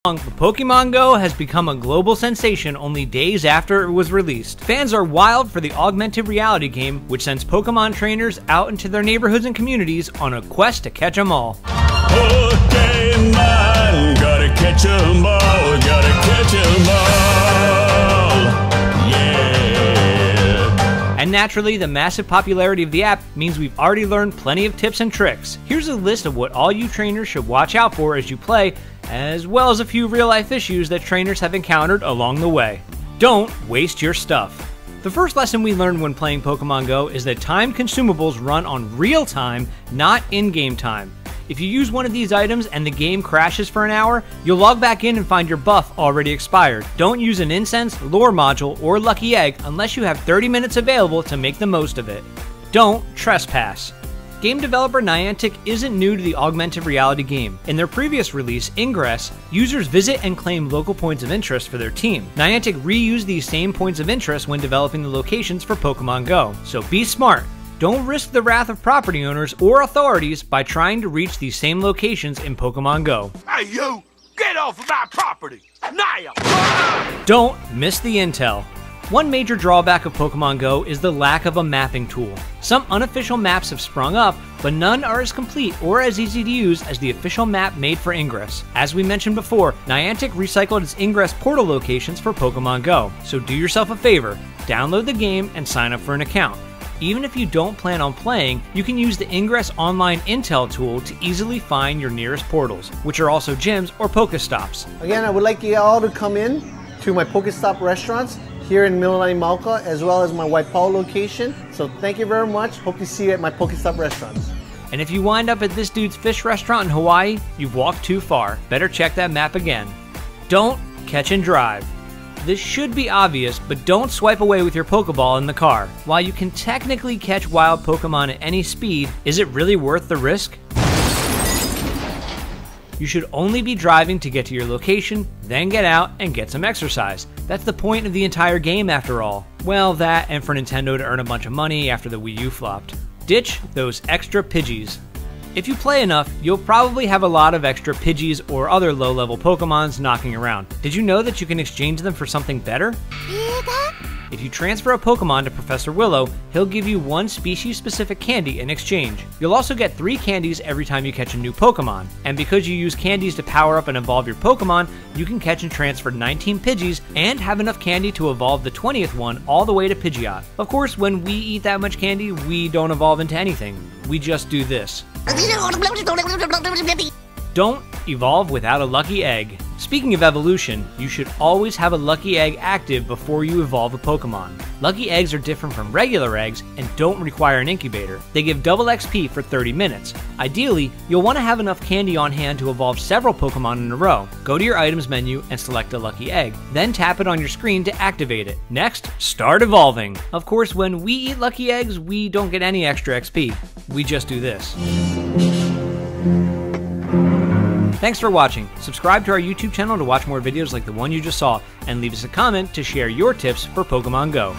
But Pokemon Go has become a global sensation only days after it was released. Fans are wild for the augmented reality game, which sends Pokemon trainers out into their neighborhoods and communities on a quest to catch them all. Pokemon, gotta catch 'em all, gotta catch 'em all, yeah. And naturally, the massive popularity of the app means we've already learned plenty of tips and tricks. Here's a list of what all you trainers should watch out for as you play, as well as a few real-life issues that trainers have encountered along the way. Don't waste your stuff. The first lesson we learned when playing Pokemon Go is that timed consumables run on real time, not in-game time. If you use one of these items and the game crashes for an hour, you'll log back in and find your buff already expired. Don't use an incense, lore module, or lucky egg unless you have 30 minutes available to make the most of it. Don't trespass. Game developer Niantic isn't new to the augmented reality game. In their previous release, Ingress, users visit and claim local points of interest for their team. Niantic reused these same points of interest when developing the locations for Pokemon Go. So be smart. Don't risk the wrath of property owners or authorities by trying to reach these same locations in Pokemon Go. Hey you, get off of my property, now! Don't miss the intel. One major drawback of Pokemon Go is the lack of a mapping tool. Some unofficial maps have sprung up, but none are as complete or as easy to use as the official map made for Ingress. As we mentioned before, Niantic recycled its Ingress portal locations for Pokemon Go, so do yourself a favor, download the game and sign up for an account. Even if you don't plan on playing, you can use the Ingress Online Intel tool to easily find your nearest portals, which are also gyms or Pokestops. Again, I would like you all to come in to my Pokestop restaurants here in Mililani Mauka, as well as my Waipahu location. So thank you very much. Hope to see you at my Pokestop restaurants. And if you wind up at this dude's fish restaurant in Hawaii, you've walked too far. Better check that map again. Don't catch and drive. This should be obvious, but don't swipe away with your Pokeball in the car. While you can technically catch wild Pokemon at any speed, is it really worth the risk? You should only be driving to get to your location, then get out and get some exercise. That's the point of the entire game after all. Well, that and for Nintendo to earn a bunch of money after the Wii U flopped. Ditch those extra Pidgeys. If you play enough, you'll probably have a lot of extra Pidgeys or other low-level Pokemons knocking around. Did you know that you can exchange them for something better? If you transfer a Pokemon to Professor Willow, he'll give you one species-specific candy in exchange. You'll also get 3 candies every time you catch a new Pokemon. And because you use candies to power up and evolve your Pokemon, you can catch and transfer 19 Pidgeys and have enough candy to evolve the 20th one all the way to Pidgeot. Of course, when we eat that much candy, we don't evolve into anything. We just do this. Don't evolve without a lucky egg. Speaking of evolution, you should always have a lucky egg active before you evolve a Pokemon. Lucky eggs are different from regular eggs and don't require an incubator. They give double XP for 30 minutes. Ideally, you'll want to have enough candy on hand to evolve several Pokemon in a row. Go to your items menu and select a lucky egg. Then tap it on your screen to activate it. Next, start evolving. Of course, when we eat lucky eggs, we don't get any extra XP. We just do this. Thanks for watching. Subscribe to our YouTube channel to watch more videos like the one you just saw, and leave us a comment to share your tips for Pokemon Go.